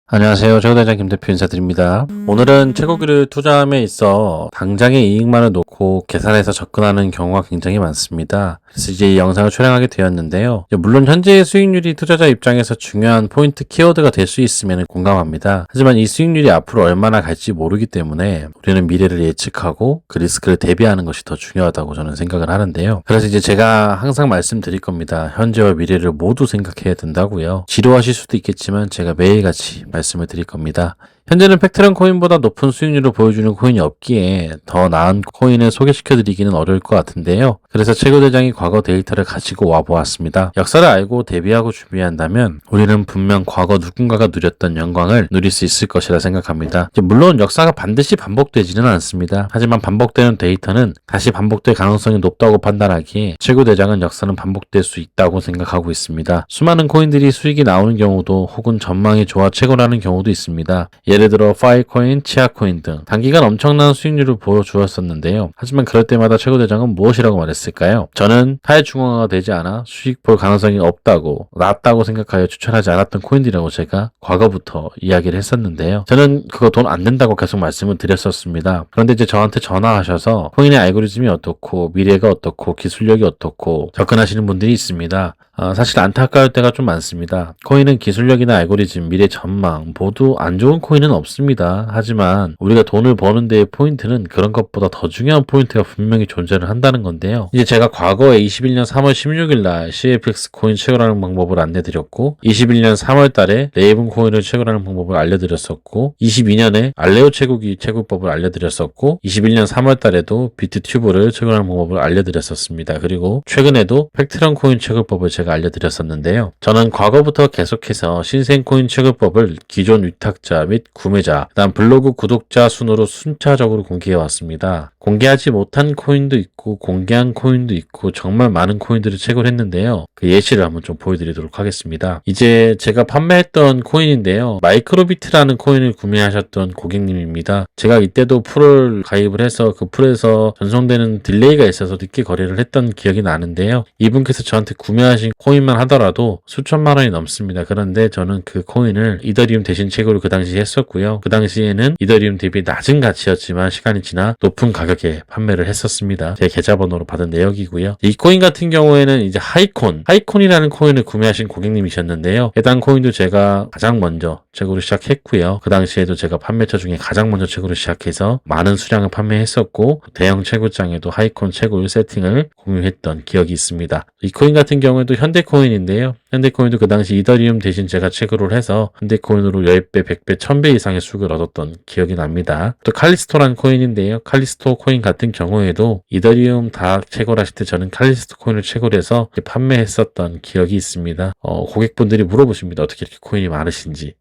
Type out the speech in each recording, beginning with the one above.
안녕하세요. 최고대장 김대표 인사드립니다. 오늘은 채굴기를 투자함에 있어 당장의 이익만을 놓고 계산해서 접근하는 경우가 굉장히 많습니다. 그래서 이제 이 영상을 촬영하게 되었는데요. 물론 현재의 수익률이 투자자 입장에서 중요한 포인트 키워드가 될 수 있으면 공감합니다. 하지만 이 수익률이 앞으로 얼마나 갈지 모르기 때문에 우리는 미래를 예측하고 그 리스크를 대비하는 것이 더 중요하다고 저는 생각을 하는데요. 그래서 이제 제가 항상 말씀드릴 겁니다. 현재와 미래를 모두 생각해야 된다고요. 지루하실 수도 있겠지만 제가 매일같이 말씀을 드릴 겁니다. 현재는 팩트런 코인보다 높은 수익률을 보여주는 코인이 없기에 더 나은 코인을 소개시켜드리기는 어려울 것 같은데요. 그래서 최고대장이 과거 데이터를 가지고 와보았습니다. 역사를 알고 대비하고 준비한다면 우리는 분명 과거 누군가가 누렸던 영광을 누릴 수 있을 것이라 생각합니다. 물론 역사가 반드시 반복되지는 않습니다. 하지만 반복되는 데이터는 다시 반복될 가능성이 높다고 판단하기에 최고대장은 역사는 반복될 수 있다고 생각하고 있습니다. 수많은 코인들이 수익이 나오는 경우도 혹은 전망이 좋아 최고라는 경우도 있습니다. 예를 들어 파이코인, 치아코인 등 단기간 엄청난 수익률을 보여주었었는데요. 하지만 그럴 때마다 최고대장은 무엇이라고 말했을까요? 저는 탈중앙화가 되지 않아 수익 볼 가능성이 없다고, 낮다고 생각하여 추천하지 않았던 코인들이라고 제가 과거부터 이야기를 했었는데요. 저는 그거 돈 안 된다고 계속 말씀을 드렸었습니다. 그런데 이제 저한테 전화하셔서 코인의 알고리즘이 어떻고 미래가 어떻고 기술력이 어떻고 접근하시는 분들이 있습니다. 사실 안타까울 때가 좀 많습니다. 코인은 기술력이나 알고리즘, 미래 전망 모두 안 좋은 코인은 없습니다. 하지만 우리가 돈을 버는 데의 포인트는 그런 것보다 더 중요한 포인트가 분명히 존재를 한다는 건데요. 이제 제가 과거에 21년 3월 16일 날 CFX 코인 채굴하는 방법을 안내드렸고 21년 3월 달에 레이븐 코인을 채굴하는 방법을 알려드렸었고 22년에 알레오 채굴기 채굴법을 알려드렸었고 21년 3월 달에도 비트튜브를 채굴하는 방법을 알려드렸었습니다. 그리고 최근에도 팩트런 코인 채굴법을 제가 알려드렸었는데요. 저는 과거부터 계속해서 신생코인 채굴법을 기존 위탁자 및 구매자, 그다음 블로그 구독자 순으로 순차적으로 공개해왔습니다. 공개하지 못한 코인도 있고 공개한 코인도 있고 정말 많은 코인들을 채굴했는데요. 그 예시를 한번 좀 보여드리도록 하겠습니다. 이제 제가 판매했던 코인인데요. 마이크로비트라는 코인을 구매하셨던 고객님입니다. 제가 이때도 풀을 가입을 해서 그 풀에서 전송되는 딜레이가 있어서 늦게 거래를 했던 기억이 나는데요. 이분께서 저한테 구매하신 코인만 하더라도 수천만 원이 넘습니다. 그런데 저는 그 코인을 이더리움 대신 채굴을 그 당시에 했었고요. 그 당시에는 이더리움 대비 낮은 가치였지만 시간이 지나 높은 가격에 판매를 했었습니다. 제 계좌번호로 받은 내역이고요. 이 코인 같은 경우에는 이제 하이콘이라는 코인을 구매하신 고객님이셨는데요. 해당 코인도 제가 가장 먼저 채굴을 시작했고요. 그 당시에도 제가 판매처 중에 가장 먼저 채굴을 시작해서 많은 수량을 판매했었고 대형 채굴장에도 하이콘 채굴 세팅을 공유했던 기억이 있습니다. 이 코인 같은 경우에도 현대코인인데요. 현대코인도 그 당시 이더리움 대신 제가 채굴을 해서 현대코인으로 10배, 100배, 1000배 이상의 수익을 얻었던 기억이 납니다. 또 칼리스토라는 코인인데요. 칼리스토 코인 같은 경우에도 이더리움 다 채굴하실 때 저는 칼리스토 코인을 채굴해서 판매했었던 기억이 있습니다. 고객분들이 물어보십니다. 어떻게 이렇게 코인이 많으신지.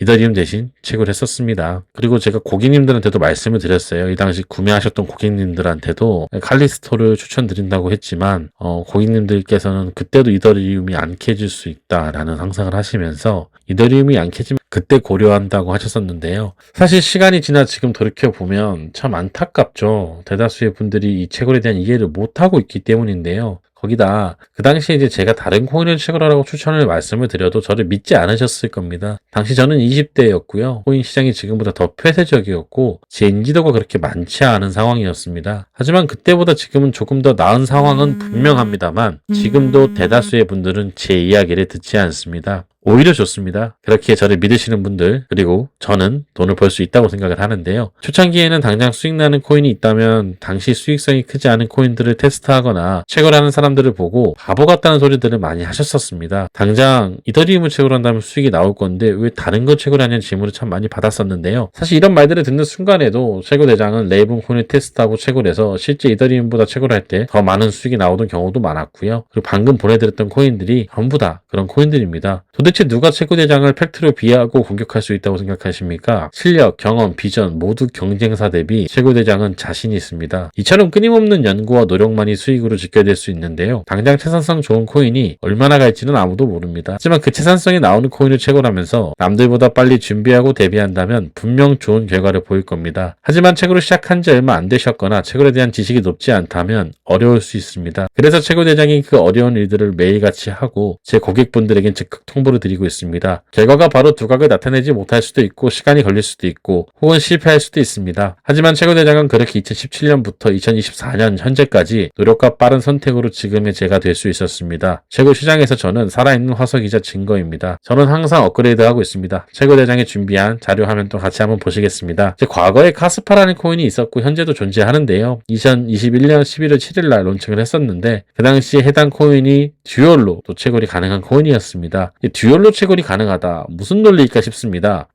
이더리움 대신 채굴했었습니다. 그리고 제가 고객님들한테도 말씀을 드렸어요. 이 당시 구매하셨던 고객님들한테도 칼리스토를 추천드린다고 했지만 고객님들께서는 그때도 이더리움이 안 캐질 수 있다라는 상상을 하시면서 이더리움이 안 캐지면 그때 고려한다고 하셨었는데요. 사실 시간이 지나 지금 돌이켜보면 참 안타깝죠. 대다수의 분들이 이 채굴에 대한 이해를 못하고 있기 때문인데요. 거기다 그 당시에 이제 제가 다른 코인을 채굴하라고 추천을 말씀을 드려도 저를 믿지 않으셨을 겁니다. 당시 저는 20대였고요. 코인 시장이 지금보다 더 폐쇄적이었고 제 인지도가 그렇게 많지 않은 상황이었습니다. 하지만 그때보다 지금은 조금 더 나은 상황은 분명합니다만 지금도 대다수의 분들은 제 이야기를 듣지 않습니다. 오히려 좋습니다. 그렇게 저를 믿으시는 분들, 그리고 저는 돈을 벌 수 있다고 생각을 하는데요. 초창기에는 당장 수익 나는 코인이 있다면 당시 수익성이 크지 않은 코인들을 테스트하거나 채굴하는 사람들을 보고 바보 같다는 소리들을 많이 하셨었습니다. 당장 이더리움을 채굴한다면 수익이 나올 건데 왜 다른 걸 채굴하냐는 질문을 참 많이 받았었는데요. 사실 이런 말들을 듣는 순간에도 채굴대장은 레이븐 코인을 테스트하고 채굴해서 실제 이더리움보다 채굴할 때 더 많은 수익이 나오던 경우도 많았고요. 그리고 방금 보내드렸던 코인들이 전부 다 그런 코인들입니다. 도대체 누가 채굴대장을 팩트로 비하하고 공격할 수 있다고 생각하십니까? 실력, 경험, 비전 모두 경쟁사 대비 채굴대장은 자신이 있습니다. 이처럼 끊임없는 연구와 노력만이 수익으로 직결될 수 있는데요. 당장 채산성 좋은 코인이 얼마나 갈지는 아무도 모릅니다. 하지만 그 채산성이 나오는 코인을 채굴하면서 남들보다 빨리 준비하고 대비한다면 분명 좋은 결과를 보일 겁니다. 하지만 채굴을 시작한 지 얼마 안 되셨거나 채굴에 대한 지식이 높지 않다면 어려울 수 있습니다. 그래서 채굴대장이 그 어려운 일들을 매일같이 하고 제 고객분들에겐 즉각 통보를 보여드리고 있습니다. 결과가 바로 두각을 나타내지 못할 수도 있고 시간이 걸릴 수도 있고 혹은 실패할 수도 있습니다. 하지만 최고대장은 그렇게 2017년부터 2024년 현재까지 노력과 빠른 선택으로 지금의 제가 될 수 있었습니다. 최고 시장에서 저는 살아있는 화석이자 증거입니다. 저는 항상 업그레이드하고 있습니다. 최고대장이 준비한 자료 화면도 같이 한번 보시겠습니다. 과거에 카스파라는 코인이 있었고 현재도 존재하는데요. 2021년 11월 7일 날 론칭을 했었는데 그 당시에 해당 코인이 듀얼로 또 채굴이 가능한 코인이었습니다. 듀얼로 채굴이 가능하다. 무슨 논리일까 싶습니다.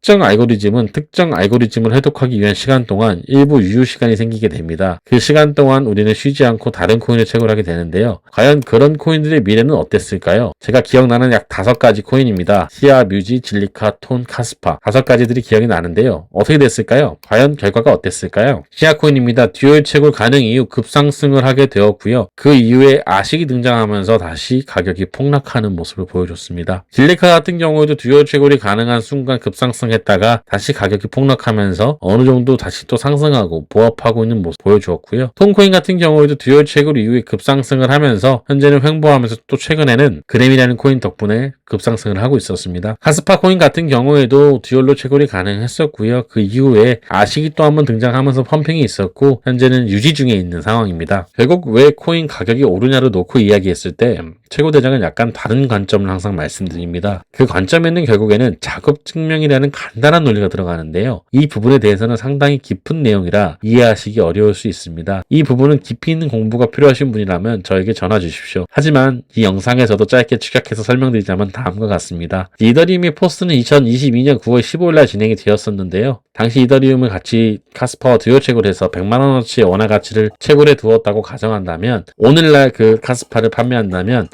특정 알고리즘을 해독하기 위한 시간 동안 일부 유효 시간이 생기게 됩니다. 그 시간 동안 우리는 쉬지 않고 다른 코인을 채굴하게 되는데요. 과연 그런 코인들의 미래는 어땠을까요? 제가 기억나는 약 5가지 코인입니다. 시아, 뮤지, 진리카, 톤, 카스파 5가지들이 기억이 나는데요. 어떻게 됐을까요? 과연 결과가 어땠을까요? 시아 코인입니다. 듀얼 채굴 가능 이후 급상승을 하게 되었고요. 그 이후에 아식이 등장하면서 다시 가격이 폭락하는 모습을 보여줬습니다. 진리카 같은 경우에도 듀얼 채굴이 가능한 순간 급상승했다가 다시 가격이 폭락하면서 어느 정도 다시 또 상승하고 보합하고 있는 모습 보여주었고요. 톤코인 같은 경우에도 듀얼 채굴 이후에 급상승을 하면서 현재는 횡보하면서 또 최근에는 그램이라는 코인 덕분에 급상승을 하고 있었습니다. 카스파 코인 같은 경우에도 듀얼로 채굴이 가능했었고요. 그 이후에 아식이 또 한번 등장하면서 펌핑이 있었고 현재는 유지 중에 있는 상황입니다. 결국 왜 코인 가격이 오르냐를 놓고 이야기했을 때 최고대장은 약간 다른 관점을 항상 말씀드립니다. 그 관점에는 결국에는 작업 증명이라는 간단한 논리가 들어가는데요. 이 부분에 대해서는 상당히 깊은 내용이라 이해하시기 어려울 수 있습니다. 이 부분은 깊이 있는 공부가 필요하신 분이라면 저에게 전화 주십시오. 하지만 이 영상에서도 짧게 축약해서 설명드리자면 다음과 같습니다. 이더리움의 포스는 2022년 9월 15일 날 진행이 되었었는데요. 당시 이더리움을 같이 카스파와 듀얼 채굴해서 100만원어치의 원화 가치를 채굴해 두었다고 가정한다면 오늘날 그 카스파를 판매한다면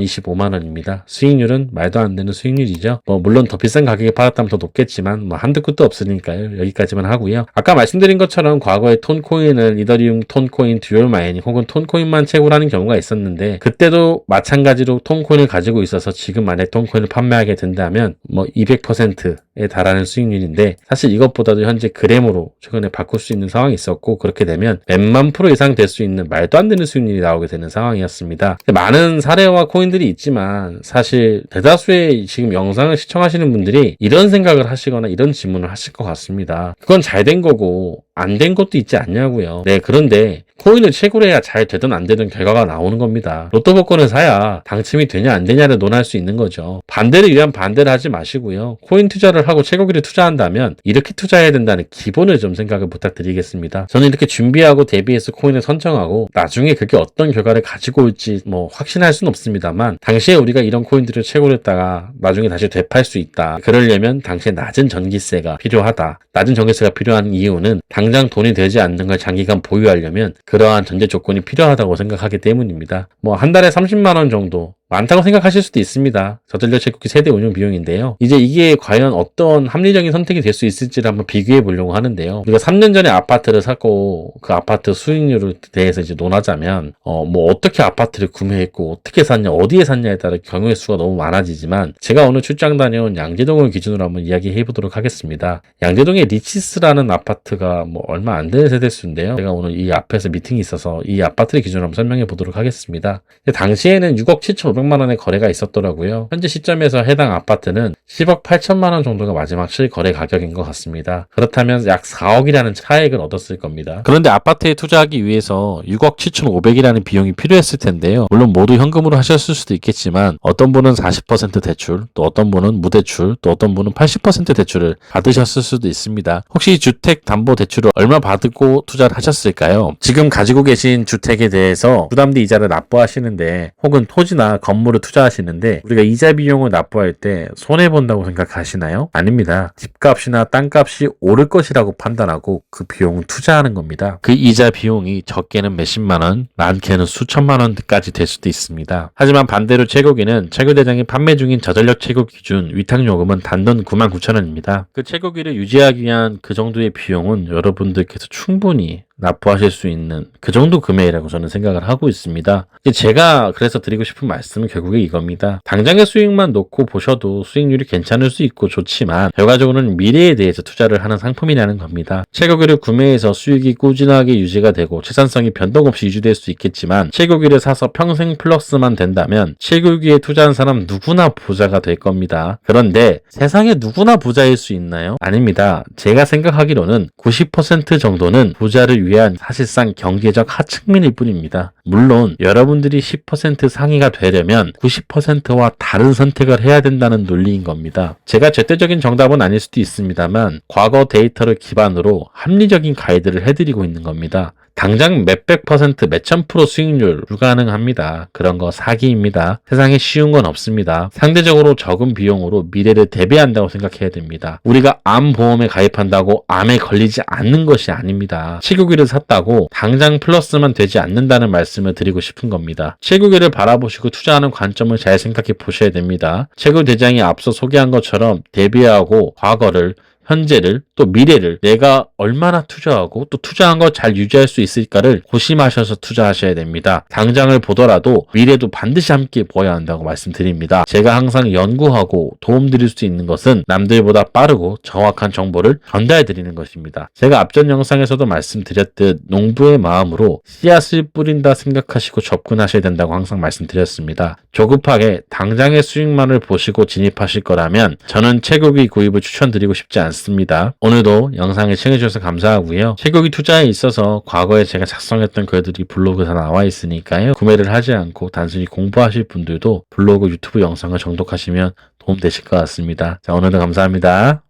4,025만원입니다. 수익률은 말도 안 되는 수익률이죠. 물론 더 비싼 가격에 팔았다면 더 높겠지만 한두 끝도 없으니까요. 여기까지만 하고요. 아까 말씀드린 것처럼 과거에 톤코인을 이더리움 톤코인 듀얼 마이닝 혹은 톤코인만 채굴하는 경우가 있었는데 그때도 마찬가지로 톤코인을 가지고 있어서 지금 만약 톤코인을 판매하게 된다면 200%에 달하는 수익률인데 사실 이것보다도 현재 그램으로 최근에 바꿀 수 있는 상황이 있었고 그렇게 되면 몇만 프로 이상 될 수 있는 말도 안 되는 수익률이 나오게 되는 상황이었습니다. 많은 사례와 코인들이 있지만 사실 대다수의 지금 영상을 시청하시는 분들이 이런 생각을 하시거나 이런 질문을 하실 것 같습니다. 그건 잘 된 거고 안 된 것도 있지 않냐고요. 네, 그런데 코인을 채굴해야 잘 되든 안 되든 결과가 나오는 겁니다. 로또 복권을 사야 당첨이 되냐 안 되냐를 논할 수 있는 거죠. 반대를 위한 반대를 하지 마시고요. 코인 투자를 하고 채굴기를 투자한다면 이렇게 투자해야 된다는 기본을 좀 생각을 부탁드리겠습니다. 저는 이렇게 준비하고 대비해서 코인을 선정하고 나중에 그게 어떤 결과를 가지고 올지 확신할 수는 없습니다만 당시에 우리가 이런 코인들을 채굴했다가 나중에 다시 되팔 수 있다. 그러려면 당시에 낮은 전기세가 필요하다. 낮은 전기세가 필요한 이유는 당장 돈이 되지 않는 걸 장기간 보유하려면 그러한 전제 조건이 필요하다고 생각하기 때문입니다. 한 달에 30만 원 정도 많다고 생각하실 수도 있습니다. 저질러 채굴기 세대 운영 비용인데요. 이제 이게 과연 어떤 합리적인 선택이 될 수 있을지를 한번 비교해 보려고 하는데요. 우리가 3년 전에 아파트를 샀고 그 아파트 수익률에 대해서 이제 논하자면 어떻게 아파트를 구매했고 어떻게 샀냐 어디에 샀냐에 따라 경우의 수가 너무 많아지지만 제가 오늘 출장 다녀온 양재동을 기준으로 한번 이야기해 보도록 하겠습니다. 양재동의 리치스라는 아파트가 얼마 안 되는 세대수인데요. 제가 오늘 이 앞에서 미팅이 있어서 이 아파트를 기준으로 한번 설명해 보도록 하겠습니다. 당시에는 6억 7,500만 원의 거래가 있었더라고요. 현재 시점에서 해당 아파트는 10억 8천만 원 정도가 마지막 실거래 가격인 것 같습니다. 그렇다면 약 4억이라는 차액을 얻었을 겁니다. 그런데 아파트에 투자하기 위해서 6억 7,500이라는 비용이 필요했을 텐데요. 물론 모두 현금으로 하셨을 수도 있겠지만 어떤 분은 40% 대출, 또 어떤 분은 무대출, 또 어떤 분은 80% 대출을 받으셨을 수도 있습니다. 혹시 주택담보대출을 얼마 받고 투자를 하셨을까요? 지금 가지고 계신 주택에 대해서 부담비 이자를 납부하시는데 혹은 토지나 건물을 투자하시는데 우리가 이자 비용을 납부할 때 손해본다고 생각하시나요? 아닙니다. 집값이나 땅값이 오를 것이라고 판단하고 그 비용을 투자하는 겁니다. 그 이자 비용이 적게는 몇십만 원, 많게는 수천만 원까지 될 수도 있습니다. 하지만 반대로 채굴기는 채굴대장이 판매 중인 저전력 채굴 기준 위탁요금은 단돈 99,000원입니다. 그 채굴기를 유지하기 위한 그 정도의 비용은 여러분들께서 충분히 납부하실 수 있는 그 정도 금액이라고 저는 생각을 하고 있습니다. 제가 그래서 드리고 싶은 말씀은 결국에 이겁니다. 당장의 수익만 놓고 보셔도 수익률이 괜찮을 수 있고 좋지만 결과적으로는 미래에 대해서 투자를 하는 상품이라는 겁니다. 채굴기를 구매해서 수익이 꾸준하게 유지가 되고 채산성이 변동 없이 유지될 수 있겠지만 채굴기를 사서 평생 플러스만 된다면 채굴기에 투자한 사람 누구나 부자가 될 겁니다. 그런데 세상에 누구나 부자일 수 있나요? 아닙니다. 제가 생각하기로는 90% 정도는 부자를 위한 사실상 경제적 하층민일 뿐입니다. 물론 여러분들이 10% 상위가 되려면 90%와 다른 선택을 해야 된다는 논리인 겁니다. 제가 절대적인 정답은 아닐 수도 있습니다만 과거 데이터를 기반으로 합리적인 가이드를 해드리고 있는 겁니다. 당장 몇백 퍼센트, 몇천 프로 수익률 불가능합니다. 그런 거 사기입니다. 세상에 쉬운 건 없습니다. 상대적으로 적은 비용으로 미래를 대비한다고 생각해야 됩니다. 우리가 암보험에 가입한다고 암에 걸리지 않는 것이 아닙니다. 채굴기를 샀다고 당장 플러스만 되지 않는다는 말씀을 드리고 싶은 겁니다. 채굴기를 바라보시고 투자하는 관점을 잘 생각해 보셔야 됩니다. 채굴 대장이 앞서 소개한 것처럼 대비하고 과거를 현재를 또 미래를 내가 얼마나 투자하고 또 투자한 거 잘 유지할 수 있을까를 고심하셔서 투자하셔야 됩니다. 당장을 보더라도 미래도 반드시 함께 보아야 한다고 말씀드립니다. 제가 항상 연구하고 도움드릴 수 있는 것은 남들보다 빠르고 정확한 정보를 전달해 드리는 것입니다. 제가 앞전 영상에서도 말씀드렸듯 농부의 마음으로 씨앗을 뿌린다 생각하시고 접근하셔야 된다고 항상 말씀드렸습니다. 조급하게 당장의 수익만을 보시고 진입하실 거라면 저는 채굴기 구입을 추천드리고 싶지 않습니다. 오늘도 영상을 시청해주셔서 감사하고요. 채굴기 투자에 있어서 과거에 제가 작성했던 글들이 블로그에 다 나와 있으니까요. 구매를 하지 않고 단순히 공부하실 분들도 블로그 유튜브 영상을 정독하시면 도움 되실 것 같습니다. 자, 오늘도 감사합니다.